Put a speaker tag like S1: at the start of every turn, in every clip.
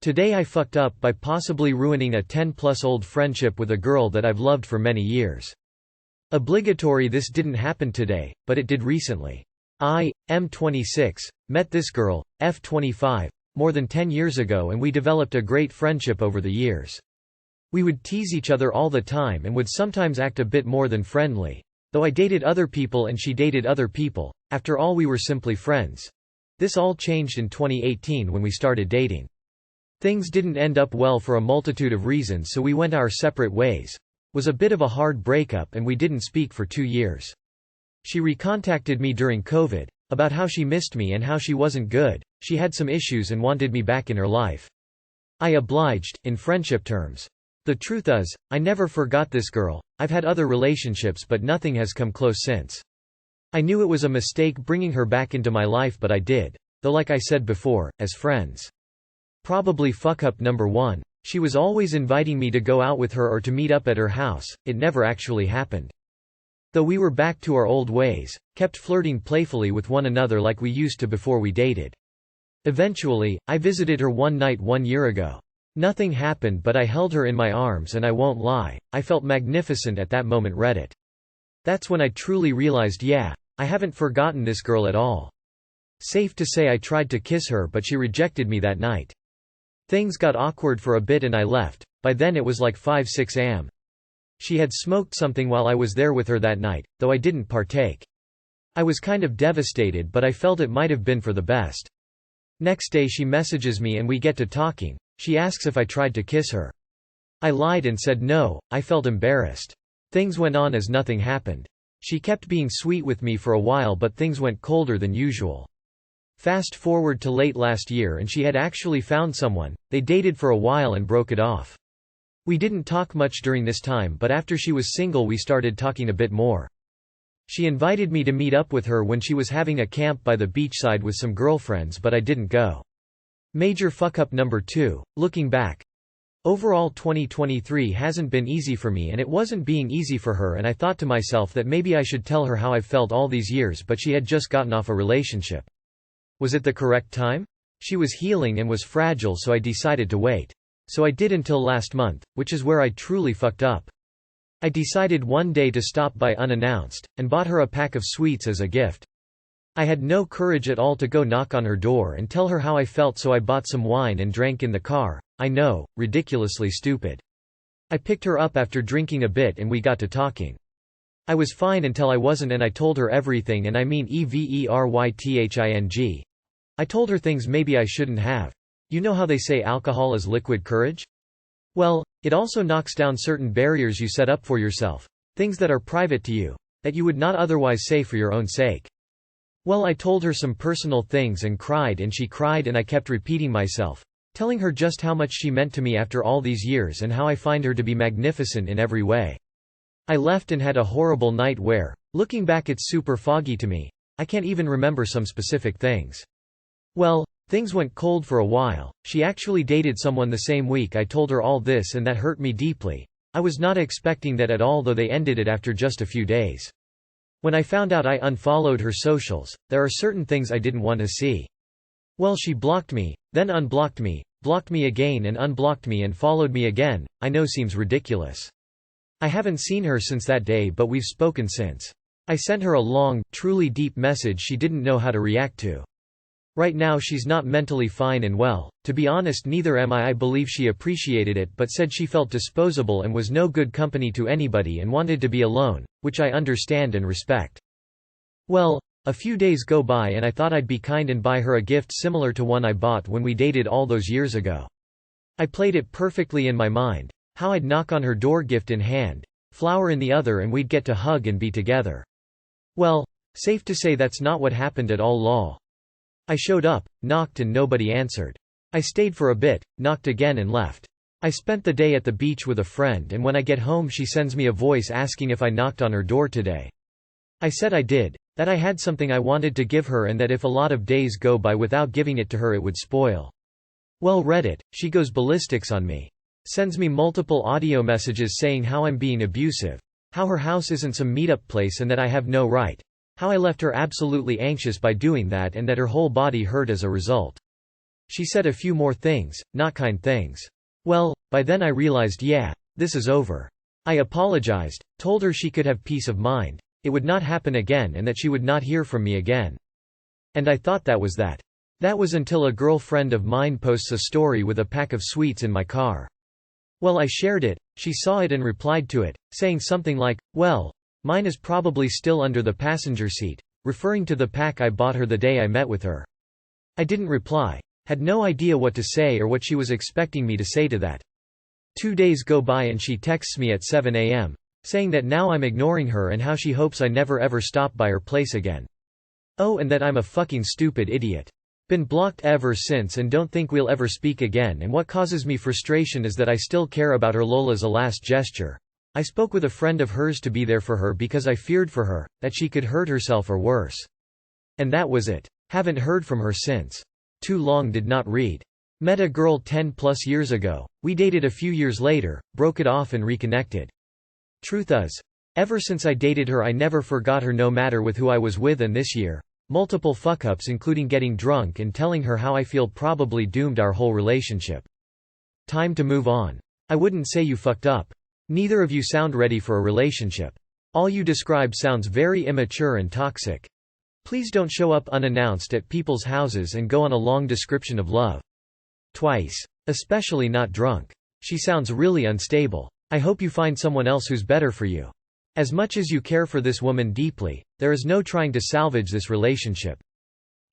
S1: Today I fucked up by possibly ruining a 10-plus-old friendship with a girl that I've loved for many years. Obligatory, this didn't happen today, but it did recently. I, am 26, met this girl, F 25, more than 10 years ago, and we developed a great friendship over the years. We would tease each other all the time and would sometimes act a bit more than friendly. Though I dated other people and she dated other people, after all we were simply friends. This all changed in 2018 when we started dating. Things didn't end up well for a multitude of reasons, so we went our separate ways. Was a bit of a hard breakup and we didn't speak for 2 years. She recontacted me during COVID, about how she missed me and how she wasn't good, she had some issues and wanted me back in her life. I obliged, in friendship terms. The truth is, I never forgot this girl. I've had other relationships but nothing has come close since. I knew it was a mistake bringing her back into my life, but I did. Though like I said before, as friends. Probably fuck up number 1. She was always inviting me to go out with her or to meet up at her house, it never actually happened. Though we were back to our old ways, kept flirting playfully with one another like we used to before we dated. Eventually, I visited her one night 1 year ago. Nothing happened, but I held her in my arms and I won't lie, I felt magnificent at that moment. Reddit. That's when I truly realized, yeah, I haven't forgotten this girl at all. Safe to say I tried to kiss her but she rejected me that night. Things got awkward for a bit and I left. By then it was like 5-6 am. She had smoked something while I was there with her that night, though I didn't partake. I was kind of devastated, but I felt it might have been for the best. Next day she messages me and we get to talking. She asks if I tried to kiss her. I lied and said no, I felt embarrassed. Things went on as nothing happened. She kept being sweet with me for a while but things went colder than usual. Fast forward to late last year and she had actually found someone, they dated for a while and broke it off. We didn't talk much during this time, but after she was single we started talking a bit more. She invited me to meet up with her when she was having a camp by the beachside with some girlfriends, but I didn't go. Major fuck up number 2, looking back. Overall 2023 hasn't been easy for me and it wasn't being easy for her, and I thought to myself that maybe I should tell her how I've felt all these years, but she had just gotten off a relationship. Was it the correct time? She was healing and was fragile, so I decided to wait. So I did until last month, which is where I truly fucked up. I decided one day to stop by unannounced, and bought her a pack of sweets as a gift. I had no courage at all to go knock on her door and tell her how I felt, so I bought some wine and drank in the car. I know, ridiculously stupid. I picked her up after drinking a bit and we got to talking. I was fine until I wasn't, and I told her everything, and I mean everything. I told her things maybe I shouldn't have. You know how they say alcohol is liquid courage? Well, it also knocks down certain barriers you set up for yourself. Things that are private to you, that you would not otherwise say for your own sake. Well, I told her some personal things and cried, and she cried, and I kept repeating myself, telling her just how much she meant to me after all these years and how I find her to be magnificent in every way. I left and had a horrible night where, looking back, it's super foggy to me. I can't even remember some specific things. Well, things went cold for a while. She actually dated someone the same week I told her all this, and that hurt me deeply. I was not expecting that at all, though they ended it after just a few days. When I found out, I unfollowed her socials. There are certain things I didn't want to see. Well, she blocked me, then unblocked me, blocked me again and unblocked me and followed me again. I know, seems ridiculous. I haven't seen her since that day, but we've spoken since. I sent her a long, truly deep message she didn't know how to react to. Right now she's not mentally fine and well. To be honest, neither am I. I believe she appreciated it but said she felt disposable and was no good company to anybody and wanted to be alone, which I understand and respect. Well, a few days go by and I thought I'd be kind and buy her a gift similar to one I bought when we dated all those years ago. I played it perfectly in my mind, how I'd knock on her door, gift in hand, flower in the other, and we'd get to hug and be together. Well, safe to say that's not what happened at all. Lol. I showed up, knocked, and nobody answered. I stayed for a bit, knocked again and left. I spent the day at the beach with a friend, and when I get home she sends me a voice asking if I knocked on her door today. I said I did, that I had something I wanted to give her and that if a lot of days go by without giving it to her it would spoil. Well, Reddit, she goes ballistics on me. Sends me multiple audio messages saying how I'm being abusive, how her house isn't some meetup place and that I have no right. How I left her absolutely anxious by doing that and that her whole body hurt as a result. She said a few more things, not kind things. Well, by then I realized yeah, this is over. I apologized, told her she could have peace of mind, it would not happen again and that she would not hear from me again. And I thought that was that. That was until a girlfriend of mine posts a story with a pack of sweets in my car. Well, I shared it, she saw it and replied to it, saying something like, well, mine is probably still under the passenger seat, referring to the pack I bought her the day I met with her. I didn't reply. Had no idea what to say or what she was expecting me to say to that. 2 days go by and she texts me at 7 a.m., saying that now I'm ignoring her and how she hopes I never ever stop by her place again. Oh, and that I'm a fucking stupid idiot. Been blocked ever since and don't think we'll ever speak again, and what causes me frustration is that I still care about her. Lol, as a last gesture. I spoke with a friend of hers to be there for her because I feared for her, that she could hurt herself or worse. And that was it. Haven't heard from her since. Too long did not read. Met a girl 10+ years ago, we dated a few years later, broke it off and reconnected. Truth is, ever since I dated her I never forgot her no matter with who I was with, and this year, multiple fuck-ups including getting drunk and telling her how I feel probably doomed our whole relationship. Time to move on. I wouldn't say you fucked up. Neither of you sound ready for a relationship. All you describe sounds very immature and toxic. Please don't show up unannounced at people's houses and go on a long description of love. Twice. Especially not drunk. She sounds really unstable. I hope you find someone else who's better for you. As much as you care for this woman deeply, there is no trying to salvage this relationship.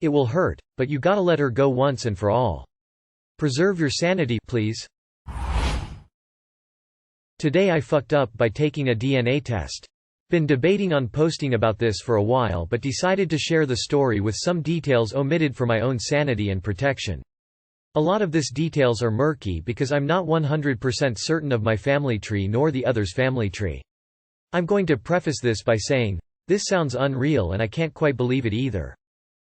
S1: It will hurt, but you gotta let her go once and for all. Preserve your sanity, please. Today I fucked up by taking a DNA test. Been debating on posting about this for a while but decided to share the story with some details omitted for my own sanity and protection. A lot of this details are murky because I'm not 100% certain of my family tree nor the other's family tree. I'm going to preface this by saying, this sounds unreal and I can't quite believe it either.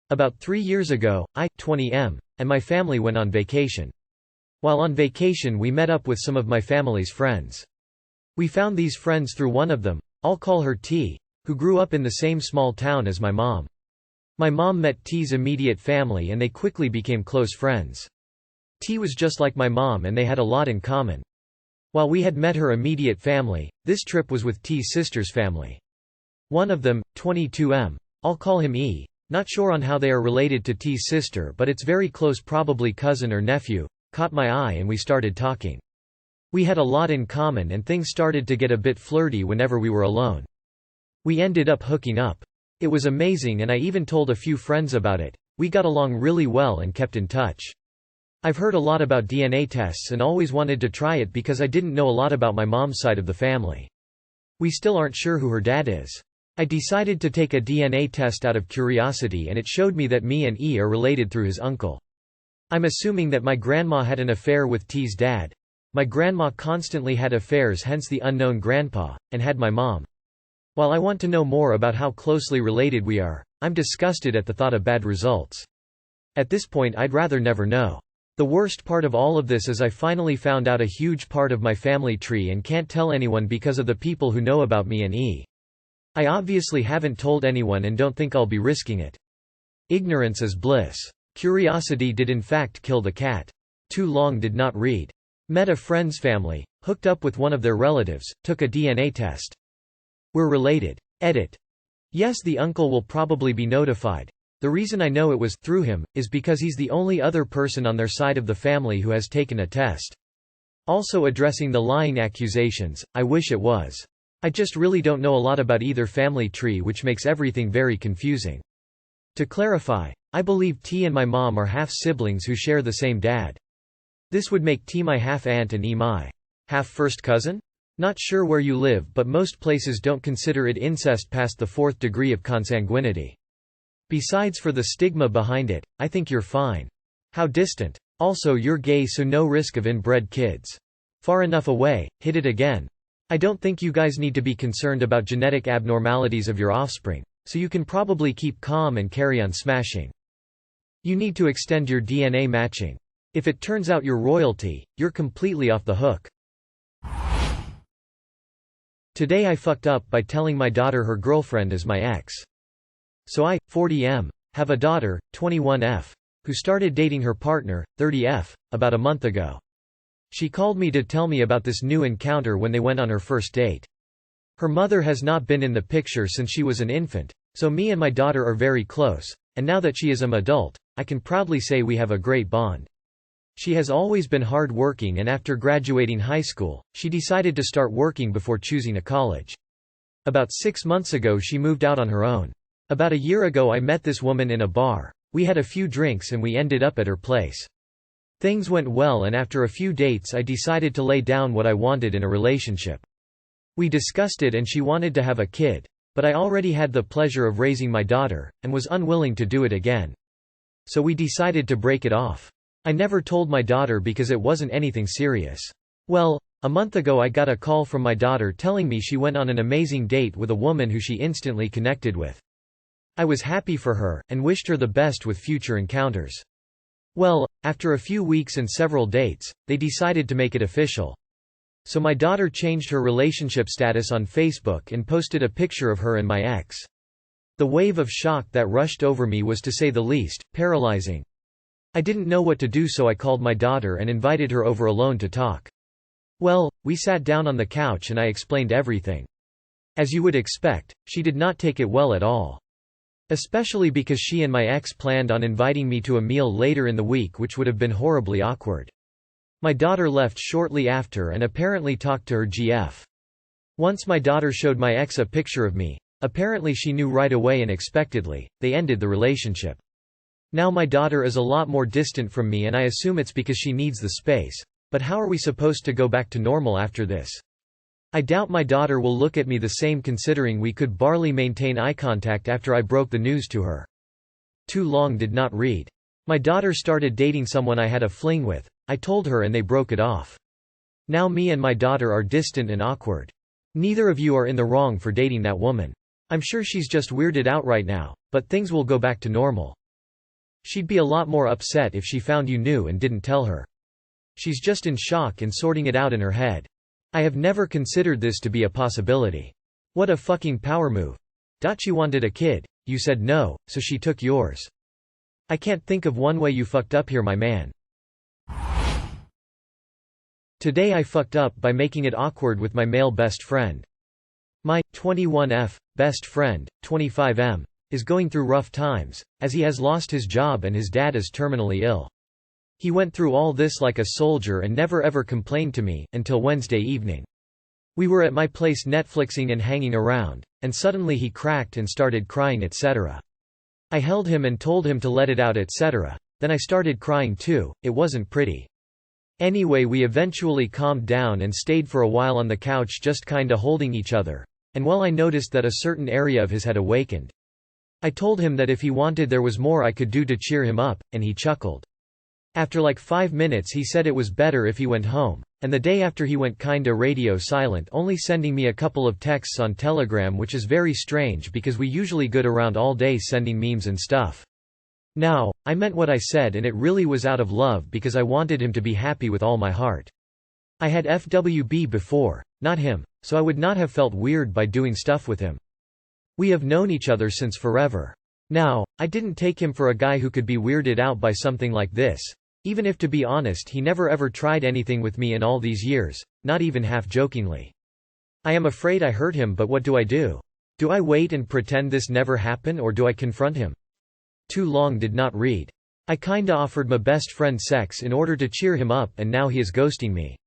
S1: About 3 years ago, I, 20M, and my family went on vacation. While on vacation we met up with some of my family's friends. We found these friends through one of them, I'll call her T, who grew up in the same small town as my mom. My mom met T's immediate family and they quickly became close friends. T was just like my mom and they had a lot in common. While we had met her immediate family, this trip was with T's sister's family. One of them, 22M, I'll call him E, not sure on how they are related to T's sister but it's very close, probably cousin or nephew, caught my eye and we started talking. We had a lot in common and things started to get a bit flirty whenever we were alone. We ended up hooking up. It was amazing and I even told a few friends about it. We got along really well and kept in touch. I've heard a lot about DNA tests and always wanted to try it because I didn't know a lot about my mom's side of the family. We still aren't sure who her dad is. I decided to take a DNA test out of curiosity and it showed me that me and E are related through his uncle. I'm assuming that my grandma had an affair with T's dad. My grandma constantly had affairs, hence the unknown grandpa, and had my mom. While I want to know more about how closely related we are, I'm disgusted at the thought of bad results. At this point I'd rather never know. The worst part of all of this is I finally found out a huge part of my family tree and can't tell anyone because of the people who know about me and E. I obviously haven't told anyone and don't think I'll be risking it. Ignorance is bliss. Curiosity did in fact kill the cat. Too long did not read. Met a friend's family, hooked up with one of their relatives, took a DNA test. We're related. Edit. Yes, the uncle will probably be notified. The reason I know it was through him is because he's the only other person on their side of the family who has taken a test. Also addressing the lying accusations, I wish it was. I just really don't know a lot about either family tree, which makes everything very confusing. To clarify, I believe T and my mom are half-siblings who share the same dad. This would make T my half-aunt and E my half-first cousin? Not sure where you live, but most places don't consider it incest past the 4th degree of consanguinity. Besides, for the stigma behind it, I think you're fine. How distant. Also, you're gay, so no risk of inbred kids. Far enough away, hit it again. I don't think you guys need to be concerned about genetic abnormalities of your offspring, so you can probably keep calm and carry on smashing. You need to extend your DNA matching. If it turns out you're royalty, you're completely off the hook. Today I fucked up by telling my daughter her girlfriend is my ex. So I, 40M, have a daughter, 21F. who started dating her partner, 30F, about a month ago. She called me to tell me about this new encounter when they went on her first date. Her mother has not been in the picture since she was an infant, so me and my daughter are very close, and now that she is an adult, I can proudly say we have a great bond. She has always been hard-working, and after graduating high school, she decided to start working before choosing a college. About 6 months ago she moved out on her own. About a year ago I met this woman in a bar. We had a few drinks and we ended up at her place. Things went well, and after a few dates I decided to lay down what I wanted in a relationship. We discussed it and she wanted to have a kid, but I already had the pleasure of raising my daughter, and was unwilling to do it again. So we decided to break it off. I never told my daughter because it wasn't anything serious. Well, a month ago I got a call from my daughter telling me she went on an amazing date with a woman who she instantly connected with. I was happy for her, and wished her the best with future encounters. Well, after a few weeks and several dates, they decided to make it official. So my daughter changed her relationship status on Facebook and posted a picture of her and my ex. The wave of shock that rushed over me was, to say the least, paralyzing. I didn't know what to do, so I called my daughter and invited her over alone to talk. Well, we sat down on the couch and I explained everything. As you would expect, she did not take it well at all. Especially because she and my ex planned on inviting me to a meal later in the week, which would have been horribly awkward. My daughter left shortly after and apparently talked to her GF. Once my daughter showed my ex a picture of me. Apparently she knew right away, and expectedly, they ended the relationship. Now my daughter is a lot more distant from me, and I assume it's because she needs the space. But how are we supposed to go back to normal after this? I doubt my daughter will look at me the same, considering we could barely maintain eye contact after I broke the news to her. Too long did not read. My daughter started dating someone I had a fling with. I told her and they broke it off. Now me and my daughter are distant and awkward. Neither of you are in the wrong for dating that woman. I'm sure she's just weirded out right now, but things will go back to normal. She'd be a lot more upset if she found you knew and didn't tell her. She's just in shock and sorting it out in her head. I have never considered this to be a possibility. What a fucking power move. She wanted a kid, you said no, so she took yours. I can't think of one way you fucked up here, my man. Today I fucked up by making it awkward with my male best friend. My 21F best friend, 25M, is going through rough times, as he has lost his job and his dad is terminally ill. He went through all this like a soldier and never ever complained to me, until Wednesday evening. We were at my place Netflixing and hanging around, and suddenly he cracked and started crying, etc. I held him and told him to let it out, etc. Then I started crying too. It wasn't pretty. Anyway, we eventually calmed down and stayed for a while on the couch just kinda holding each other, and well, I noticed that a certain area of his had awakened. I told him that if he wanted there was more I could do to cheer him up, and he chuckled. After like 5 minutes he said it was better if he went home, and the day after he went kinda radio silent, only sending me a couple of texts on Telegram, which is very strange because we usually good around all day sending memes and stuff. Now, I meant what I said, and it really was out of love because I wanted him to be happy with all my heart. I had FWB before, not him, so I would not have felt weird by doing stuff with him. We have known each other since forever. Now, I didn't take him for a guy who could be weirded out by something like this. Even if, to be honest, he never ever tried anything with me in all these years, not even half-jokingly. I am afraid I hurt him, but what do I do? Do I wait and pretend this never happened, or do I confront him? Too long did not read. I kinda offered my best friend sex in order to cheer him up, and now he is ghosting me.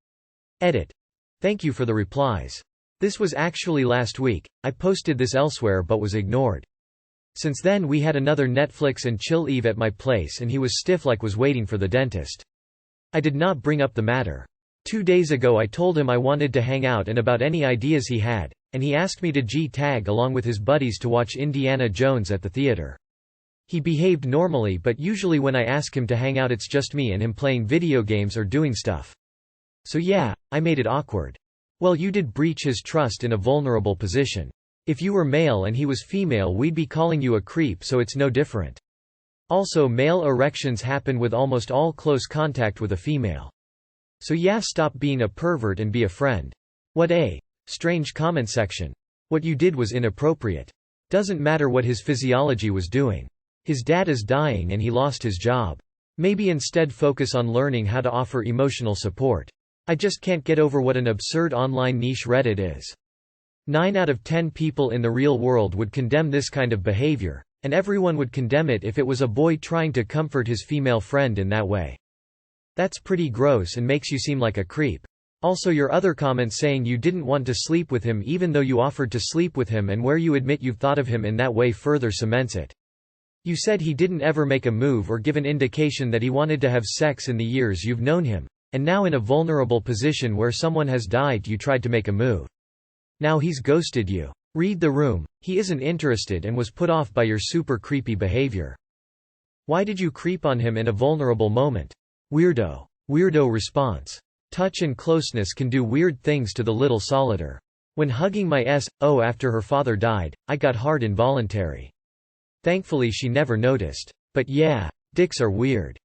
S1: Edit. Thank you for the replies. This was actually last week. I posted this elsewhere but was ignored. Since then we had another Netflix and chill eve at my place, and he was stiff like was waiting for the dentist. I did not bring up the matter. 2 days ago I told him I wanted to hang out and about any ideas he had, and he asked me to G-tag along with his buddies to watch Indiana Jones at the theater. He behaved normally, but usually when I ask him to hang out it's just me and him playing video games or doing stuff. So yeah, I made it awkward. Well, you did breach his trust in a vulnerable position. If you were male and he was female we'd be calling you a creep, so it's no different. Also, male erections happen with almost all close contact with a female. So yeah, stop being a pervert and be a friend. What a strange comment section. What you did was inappropriate. Doesn't matter what his physiology was doing. His dad is dying and he lost his job. Maybe instead focus on learning how to offer emotional support. I just can't get over what an absurd online niche Reddit is. 9 out of 10 people in the real world would condemn this kind of behavior, and everyone would condemn it if it was a boy trying to comfort his female friend in that way. That's pretty gross and makes you seem like a creep. Also, your other comment saying you didn't want to sleep with him even though you offered to sleep with him and where you admit you've thought of him in that way further cements it. You said he didn't ever make a move or give an indication that he wanted to have sex in the years you've known him, and now in a vulnerable position where someone has died you tried to make a move. Now he's ghosted you. Read the room, he isn't interested and was put off by your super creepy behavior. Why did you creep on him in a vulnerable moment? Weirdo. Weirdo response. Touch and closeness can do weird things to the little solider. When hugging my S.O. after her father died, I got hard involuntary. Thankfully she never noticed. But yeah, dicks are weird.